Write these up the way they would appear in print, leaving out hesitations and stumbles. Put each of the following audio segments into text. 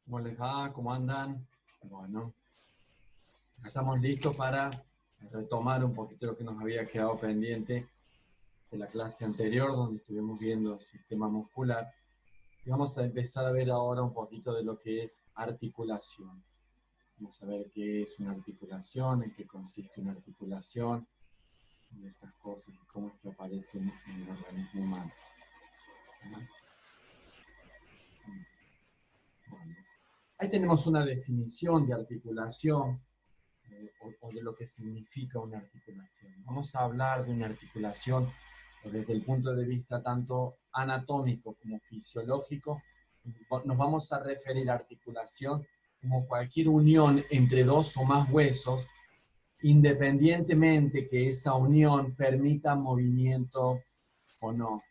¿Cómo les va? ¿Cómo andan? Bueno, estamos listos para retomar un poquito lo que nos había quedado pendiente de la clase anterior, donde estuvimos viendo el sistema muscular. Y vamos a empezar a ver ahora un poquito de lo que es articulación. Vamos a ver qué es una articulación, en qué consiste una articulación, de esas cosas y cómo es que aparecen en el organismo humano. Bueno, ahí tenemos una definición de articulación. O de lo que significa una articulación. Vamos a hablar de una articulación desde el punto de vista tanto anatómico como fisiológico. Nos vamos a referir a articulación como cualquier unión entre dos o más huesos, independientemente que esa unión permita movimiento o no.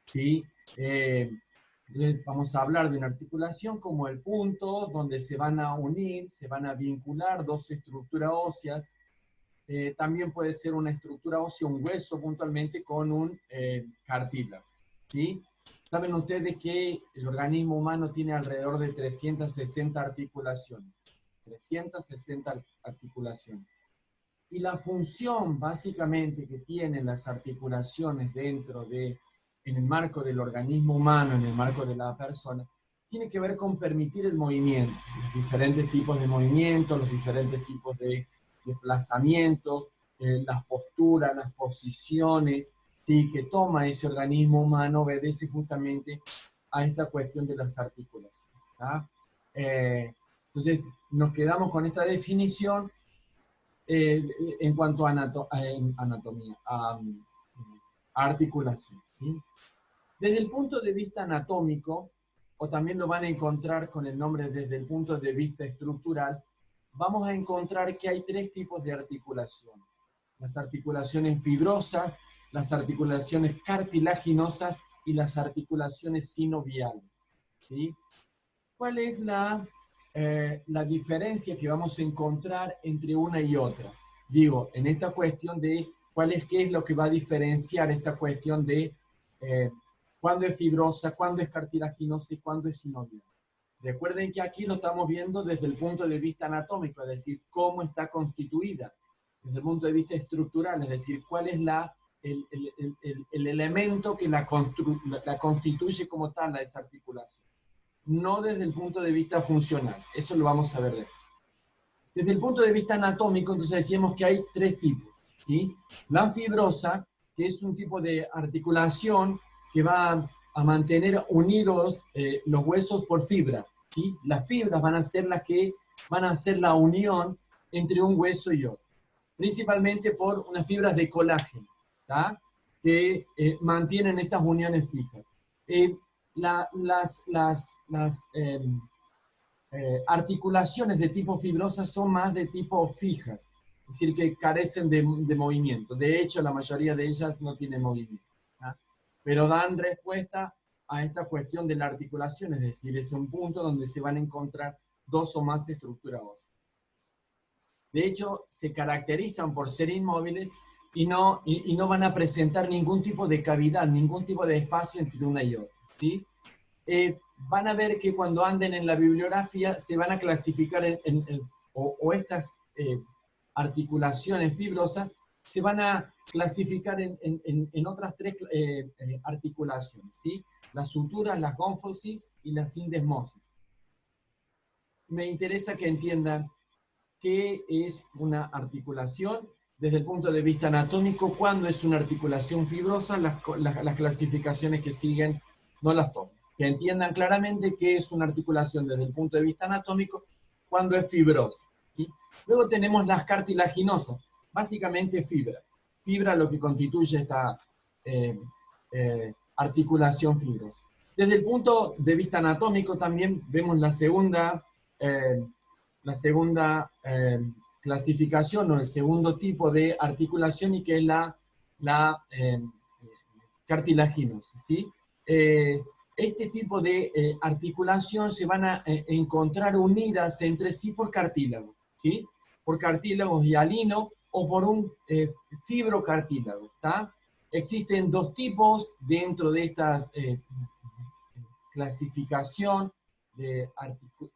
¿Sí? Entonces vamos a hablar de una articulación como el punto donde se van a unir, se van a vincular dos estructuras óseas. También puede ser una estructura ósea, un hueso puntualmente con un cartílago. ¿Sí? Saben ustedes que el organismo humano tiene alrededor de 360 articulaciones. 360 articulaciones. Y la función básicamente que tienen las articulaciones en el marco del organismo humano, en el marco de la persona, tiene que ver con permitir el movimiento, los diferentes tipos de movimientos, los diferentes tipos de desplazamientos, las posturas, las posiciones, ¿sí? Que toma ese organismo humano, obedece justamente a esta cuestión de las articulaciones. Entonces, nos quedamos con esta definición en cuanto a anatomía, a articulación. ¿Sí? Desde el punto de vista anatómico, o también lo van a encontrar con el nombre desde el punto de vista estructural, vamos a encontrar que hay tres tipos de articulación. Las articulaciones fibrosas, las articulaciones cartilaginosas y las articulaciones sinoviales. ¿Sí? ¿Cuál es la diferencia que vamos a encontrar entre una y otra? Digo, en esta cuestión de qué es lo que va a diferenciar esta cuestión de cuándo es fibrosa, cuándo es cartilaginosa y cuándo es sinovial. Recuerden que aquí lo estamos viendo desde el punto de vista anatómico, es decir, cómo está constituida, desde el punto de vista estructural, es decir, cuál es el elemento que la constituye como tal a esa articulación. No desde el punto de vista funcional, eso lo vamos a ver después. Desde el punto de vista anatómico, entonces decíamos que hay tres tipos. ¿Sí? La fibrosa, que es un tipo de articulación que va a mantener unidos los huesos por fibra. ¿Sí? Las fibras van a ser las que van a hacer la unión entre un hueso y otro, principalmente por unas fibras de colágeno, ¿tá? Que mantienen estas uniones fijas. Las articulaciones de tipo fibrosa son más de tipo fijas, es decir, que carecen de movimiento. De hecho, la mayoría de ellas no tienen movimiento, ¿tá? Pero dan respuesta a esta cuestión de la articulación, es decir, es un punto donde se van a encontrar dos o más estructuras óseas. De hecho, se caracterizan por ser inmóviles y no van a presentar ningún tipo de cavidad, ningún tipo de espacio entre una y otra. ¿Sí? Van a ver que cuando anden en la bibliografía se van a clasificar o estas articulaciones fibrosas se van a clasificar en otras tres articulaciones, ¿sí? Las suturas, las gónfosis y las sindesmosis. Me interesa que entiendan qué es una articulación desde el punto de vista anatómico, cuándo es una articulación fibrosa, las clasificaciones que siguen no las tomo. Que entiendan claramente qué es una articulación desde el punto de vista anatómico, cuándo es fibrosa. ¿Sí? Luego tenemos las cartilaginosas, básicamente fibra. Fibra lo que constituye esta articulación fibrosa. Desde el punto de vista anatómico también vemos la segunda clasificación o el segundo tipo de articulación, y que es la cartilaginosa. ¿Sí? Este tipo de articulación se van a encontrar unidas entre sí por cartílagos, ¿sí? Por cartílagos hialino o por un fibrocartílago. ¿Tá? Existen dos tipos dentro de esta clasificación. de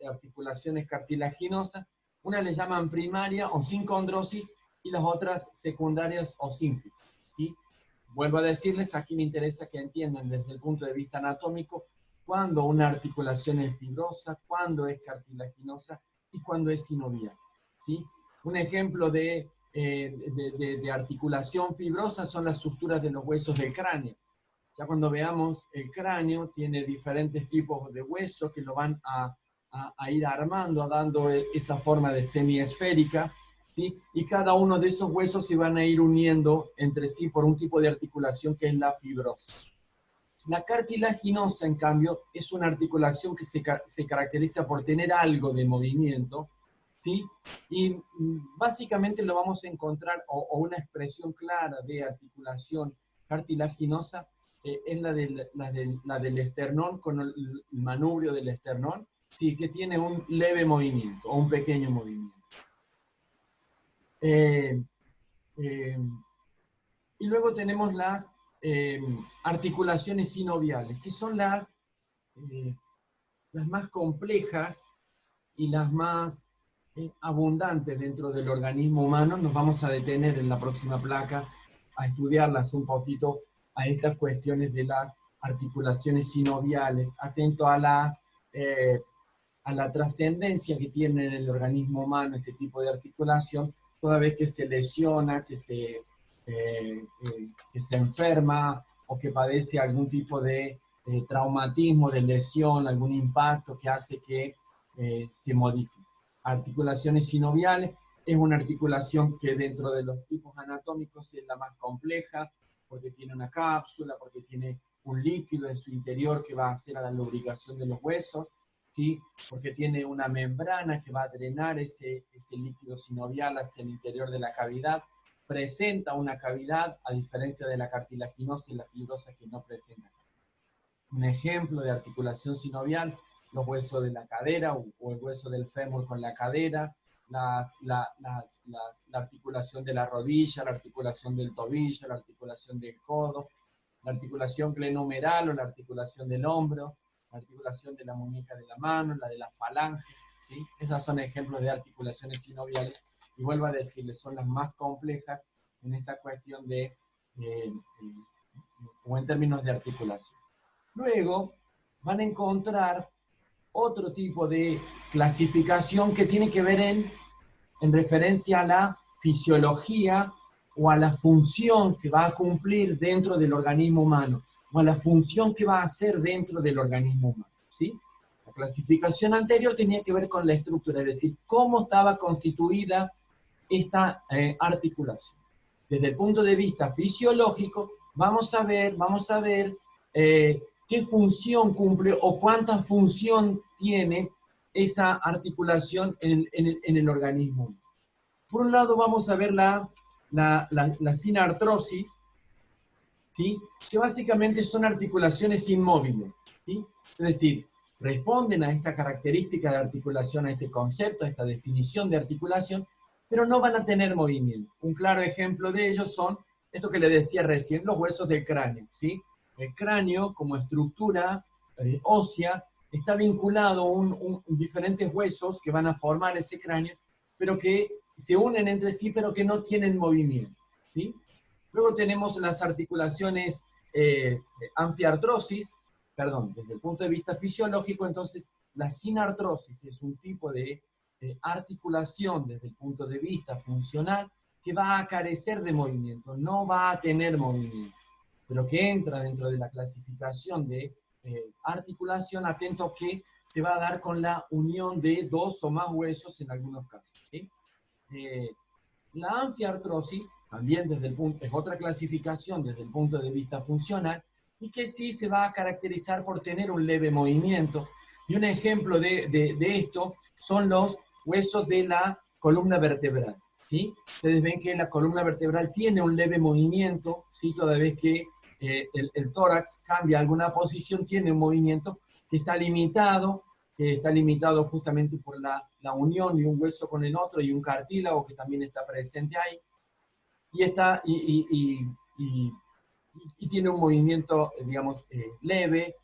articulaciones cartilaginosas. Unas le llaman primaria o sin condrosis y las otras secundarias o sínfisis, ¿sí? Vuelvo a decirles, aquí me interesa que entiendan desde el punto de vista anatómico cuándo una articulación es fibrosa, cuándo es cartilaginosa y cuándo es sinovial, ¿sí? Un ejemplo de articulación fibrosa son las suturas de los huesos del cráneo. Ya cuando veamos el cráneo, tiene diferentes tipos de huesos que lo van a ir armando, dando esa forma de semiesférica, ¿sí? Y cada uno de esos huesos se van a ir uniendo entre sí por un tipo de articulación que es la fibrosa. La cartilaginosa, en cambio, es una articulación que se caracteriza por tener algo de movimiento, ¿sí? Y básicamente lo vamos a encontrar, o una expresión clara de articulación cartilaginosa, es la del esternón, con el manubrio del esternón, sí, que tiene un leve movimiento, o un pequeño movimiento. Y luego tenemos las articulaciones sinoviales, que son las más complejas y las más abundantes dentro del organismo humano. Nos vamos a detener en la próxima placa a estudiarlas un poquito, a estas cuestiones de las articulaciones sinoviales, atento a la trascendencia que tiene en el organismo humano este tipo de articulación, toda vez que se lesiona, que se enferma o que padece algún tipo de traumatismo, de lesión, algún impacto que hace que se modifique. Articulaciones sinoviales es una articulación que dentro de los tipos anatómicos es la más compleja, porque tiene una cápsula, porque tiene un líquido en su interior que va a hacer a la lubricación de los huesos, ¿sí? Porque tiene una membrana que va a drenar ese líquido sinovial hacia el interior de la cavidad. Presenta una cavidad, a diferencia de la cartilaginosa y la fibrosa que no presenta. Un ejemplo de articulación sinovial, los huesos de la cadera o el hueso del fémur con la cadera, la articulación de la rodilla, la articulación del tobillo, la articulación del codo, la articulación glenohumeral o la articulación del hombro, la articulación de la muñeca de la mano, la de las falanges, ¿sí? Esas son ejemplos de articulaciones sinoviales, y vuelvo a decirles, son las más complejas en esta cuestión de, o en términos de articulación. Luego van a encontrar otro tipo de clasificación que tiene que ver en referencia a la fisiología o a la función que va a cumplir dentro del organismo humano, o a la función que va a hacer dentro del organismo humano, ¿sí? La clasificación anterior tenía que ver con la estructura, es decir, cómo estaba constituida esta articulación. Desde el punto de vista fisiológico, vamos a ver qué función cumple o cuánta función tiene esa articulación en el organismo. Por un lado vamos a ver la sinartrosis, ¿sí? Que básicamente son articulaciones inmóviles, ¿sí? Es decir, responden a esta característica de articulación, a este concepto, a esta definición de articulación, pero no van a tener movimiento. Un claro ejemplo de ello son, esto que le decía recién, los huesos del cráneo, ¿sí? El cráneo, como estructura ósea, está vinculado a diferentes huesos que van a formar ese cráneo, pero que se unen entre sí, pero que no tienen movimiento, ¿sí? Luego tenemos las articulaciones anfiartrosis, perdón, desde el punto de vista fisiológico. Entonces la sinartrosis es un tipo de articulación desde el punto de vista funcional que va a carecer de movimiento, no va a tener movimiento, pero que entra dentro de la clasificación de articulación, atento que se va a dar con la unión de dos o más huesos en algunos casos, ¿sí? La anfiartrosis también es otra clasificación desde el punto de vista funcional, y que sí se va a caracterizar por tener un leve movimiento. Y un ejemplo de esto son los huesos de la columna vertebral, ¿sí? Ustedes ven que la columna vertebral tiene un leve movimiento, ¿sí? Toda vez que el tórax cambia alguna posición, tiene un movimiento que está limitado justamente por la unión de un hueso con el otro y un cartílago que también está presente ahí. Y tiene un movimiento, digamos, leve,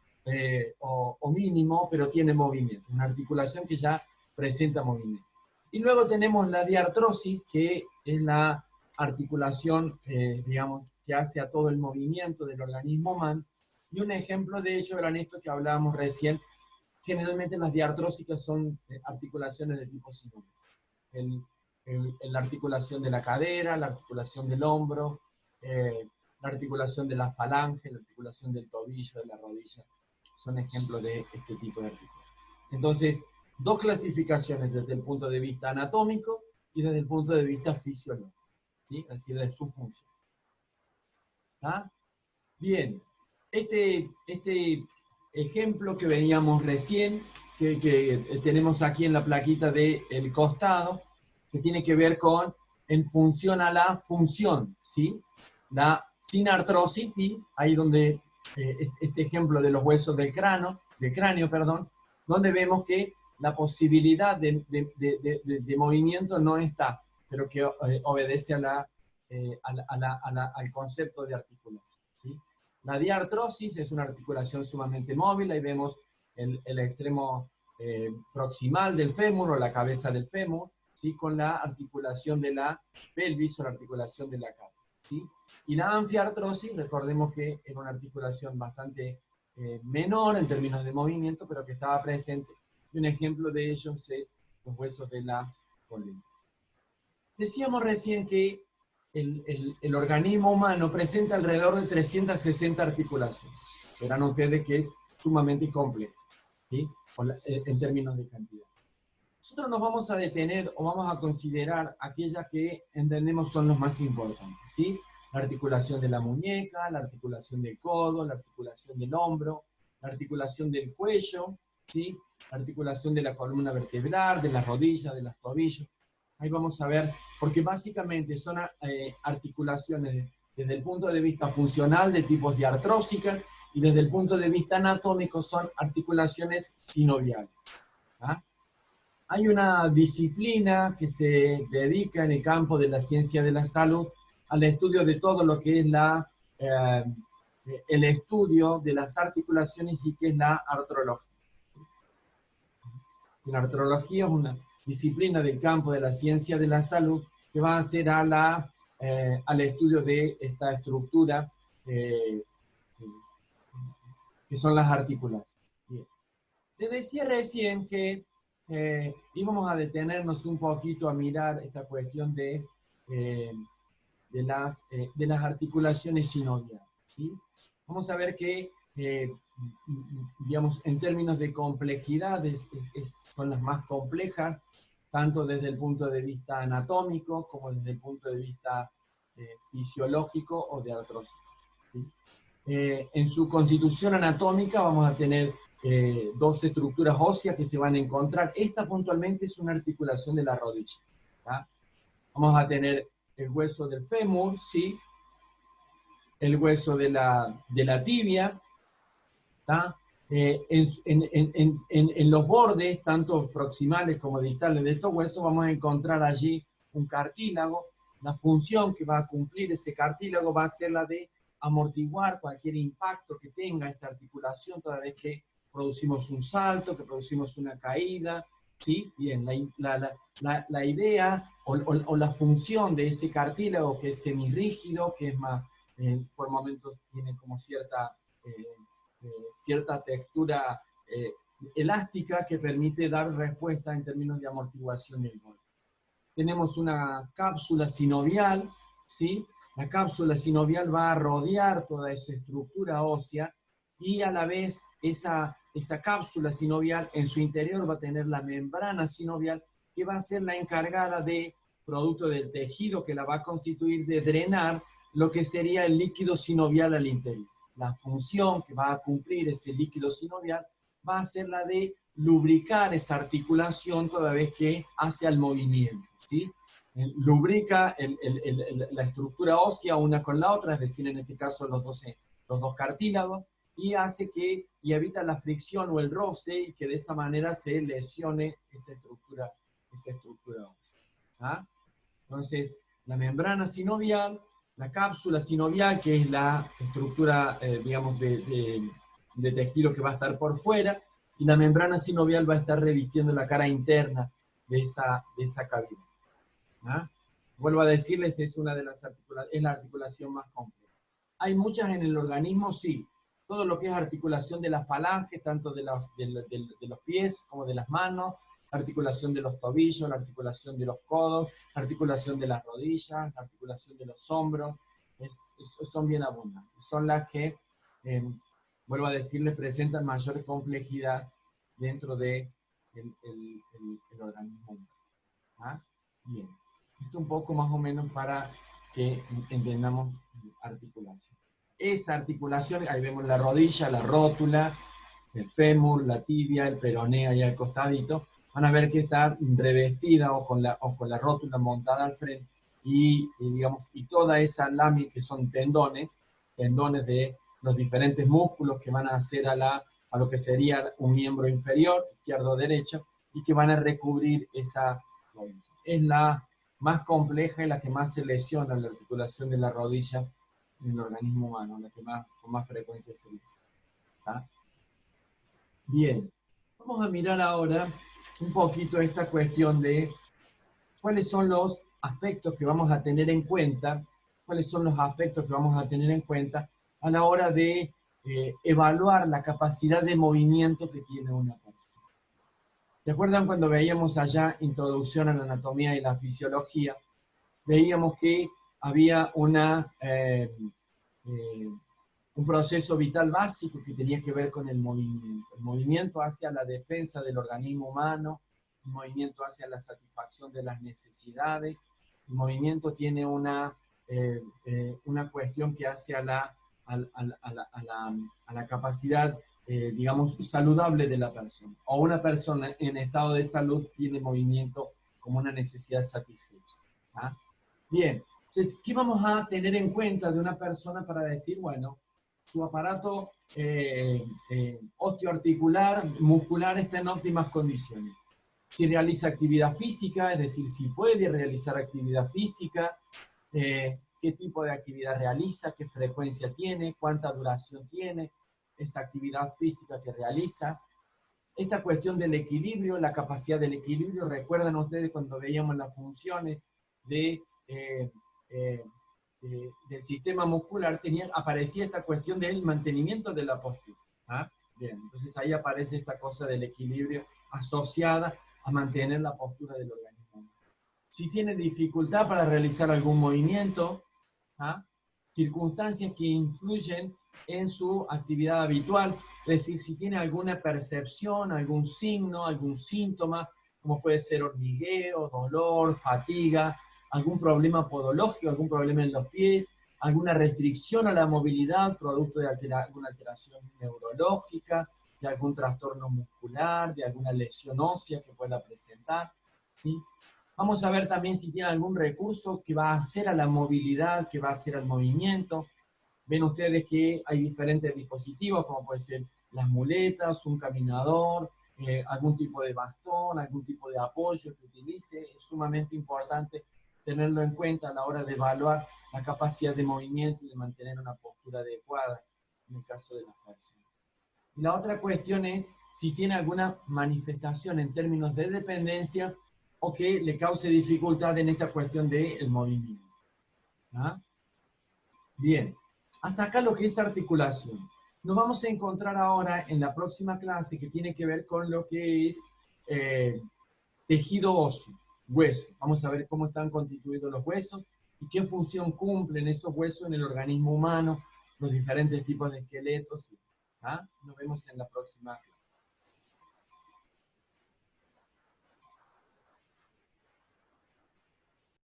o mínimo, pero tiene movimiento. Una articulación que ya presenta movimiento. Y luego tenemos la diartrosis, que es la articulación, digamos, que hace a todo el movimiento del organismo humano. Y un ejemplo de ello eran esto que hablábamos recién. Generalmente las diartrósicas son articulaciones de tipo sinónimo. La articulación de la cadera, la articulación del hombro, la articulación de la falange, la articulación del tobillo, de la rodilla. Son ejemplos de este tipo de articulación. Entonces, dos clasificaciones desde el punto de vista anatómico y desde el punto de vista fisiológico, ¿sí? Es decir, de su función. ¿Ah? Bien, este ejemplo que veíamos recién, que tenemos aquí en la plaquita del costado, que tiene que ver con en función a la función, ¿sí? La sin artrosis, ¿sí? Ahí donde este ejemplo de los huesos del cráneo, perdón, donde vemos que la posibilidad de movimiento no está, pero que obedece al concepto de articulación, ¿sí? La diartrosis es una articulación sumamente móvil, ahí vemos el extremo proximal del fémur o la cabeza del fémur, ¿sí? Con la articulación de la pelvis o la articulación de la cara, ¿sí? Y la anfiartrosis, recordemos que era una articulación bastante menor en términos de movimiento, pero que estaba presente. Y un ejemplo de ellos es los huesos de la columna. Decíamos recién que el organismo humano presenta alrededor de 360 articulaciones. Verán ustedes que es sumamente complejo, ¿sí? En términos de cantidad. Nosotros nos vamos a detener o vamos a considerar aquellas que entendemos son los más importantes, ¿sí? La articulación de la muñeca, la articulación del codo, la articulación del hombro, la articulación del cuello, ¿sí? La articulación de la columna vertebral, de las rodillas, de los tobillos. Ahí vamos a ver, porque básicamente son articulaciones desde el punto de vista funcional de tipos diartrósicas y desde el punto de vista anatómico son articulaciones sinoviales. ¿Ah? Hay una disciplina que se dedica en el campo de la ciencia de la salud al estudio de todo lo que es el estudio de las articulaciones y que es la artrología. La artrología es una disciplina del campo de la ciencia de la salud que va a hacer al estudio de esta estructura que son las articulaciones. Bien. Les decía recién que íbamos a detenernos un poquito a mirar esta cuestión de las articulaciones sinoviales, ¿sí? Vamos a ver que, digamos, en términos de complejidad son las más complejas, tanto desde el punto de vista anatómico como desde el punto de vista fisiológico o de artrosis, ¿sí? En su constitución anatómica vamos a tener dos estructuras óseas que se van a encontrar. Esta puntualmente es una articulación de la rodilla, ¿tá? Vamos a tener el hueso del fémur, ¿sí? El hueso de la tibia, ¿tá? En los bordes, tanto proximales como distales de estos huesos, vamos a encontrar allí un cartílago. La función que va a cumplir ese cartílago va a ser la de amortiguar cualquier impacto que tenga esta articulación toda vez que producimos un salto, que producimos una caída, ¿sí? Bien, la idea o la función de ese cartílago que es semirrígido, que es más, por momentos tiene como cierta textura elástica que permite dar respuesta en términos de amortiguación del golpe. Tenemos una cápsula sinovial, ¿sí? La cápsula sinovial va a rodear toda esa estructura ósea y a la vez esa cápsula sinovial en su interior va a tener la membrana sinovial que va a ser la encargada de, producto del tejido que la va a constituir, de drenar lo que sería el líquido sinovial al interior. La función que va a cumplir ese líquido sinovial va a ser la de lubricar esa articulación toda vez que hace al movimiento, ¿sí? Lubrica la estructura ósea una con la otra, es decir, en este caso los dos cartílagos, y y evita la fricción o el roce, y que de esa manera se lesione esa estructura ósea. ¿Ah? Entonces, la membrana sinovial, la cápsula sinovial, que es la estructura, digamos, de tejido que va a estar por fuera, y la membrana sinovial va a estar revistiendo la cara interna de esa cavidad. ¿Ah? Vuelvo a decirles, es una de las es la articulación más compleja. Hay muchas en el organismo, sí. Todo lo que es articulación de la falange, tanto de los pies como de las manos, la articulación de los tobillos, la articulación de los codos, la articulación de las rodillas, la articulación de los hombros, son bien abundantes. Son las que, vuelvo a decirles, presentan mayor complejidad dentro del organismo. ¿Ah? Bien. Esto un poco más o menos para que entendamos articulación. Esa articulación, ahí vemos la rodilla, la rótula, el fémur, la tibia, el peroné ahí al costadito, van a ver que está revestida o con la rótula montada al frente digamos, y toda esa lámina que son tendones de los diferentes músculos que van a hacer a lo que sería un miembro inferior, izquierdo o derecho, y que van a recubrir esa rodilla. Es la más compleja y la que más se lesiona la articulación de la rodilla en el organismo humano, la que con más frecuencia se lesiona. Bien, vamos a mirar ahora un poquito esta cuestión de cuáles son los aspectos que vamos a tener en cuenta, a la hora de evaluar la capacidad de movimiento que tiene una persona. ¿Se acuerdan cuando veíamos allá Introducción a la Anatomía y la Fisiología? Veíamos que había un proceso vital básico que tenía que ver con el movimiento. El movimiento hacia la defensa del organismo humano, el movimiento hacia la satisfacción de las necesidades, el movimiento tiene una cuestión que hace a la capacidad, digamos, saludable de la persona. O una persona en estado de salud tiene movimiento como una necesidad satisfecha. ¿Ah? Bien, entonces, ¿qué vamos a tener en cuenta de una persona para decir, bueno, su aparato osteoarticular, muscular está en óptimas condiciones? Si realiza actividad física, es decir, si puede realizar actividad física, qué tipo de actividad realiza, qué frecuencia tiene, cuánta duración tiene esa actividad física que realiza. Esta cuestión del equilibrio, la capacidad del equilibrio, recuerdan ustedes cuando veíamos las funciones del sistema muscular, aparecía esta cuestión del mantenimiento de la postura. ¿Ah? Bien, entonces ahí aparece esta cosa del equilibrio asociada a mantener la postura del organismo. Si tiene dificultad para realizar algún movimiento, ¿ah? Circunstancias que influyen en su actividad habitual, es decir, si tiene alguna percepción, algún signo, algún síntoma, como puede ser hormigueo, dolor, fatiga, algún problema podológico, algún problema en los pies, alguna restricción a la movilidad, producto de alguna alteración neurológica, de algún trastorno muscular, de alguna lesión ósea que pueda presentar, ¿sí? Vamos a ver también si tiene algún recurso que va a hacer a la movilidad, que va a hacer al movimiento. Ven ustedes que hay diferentes dispositivos, como pueden ser las muletas, un caminador, algún tipo de bastón, algún tipo de apoyo que utilice. Es sumamente importante tenerlo en cuenta a la hora de evaluar la capacidad de movimiento y de mantener una postura adecuada en el caso de las personas. Y la otra cuestión es si tiene alguna manifestación en términos de dependencia o que le cause dificultad en esta cuestión del movimiento. ¿Ah? Bien, hasta acá lo que es articulación. Nos vamos a encontrar ahora en la próxima clase que tiene que ver con lo que es tejido óseo, hueso. Vamos a ver cómo están constituidos los huesos y qué función cumplen esos huesos en el organismo humano, los diferentes tipos de esqueletos. ¿Ah? Nos vemos en la próxima clase.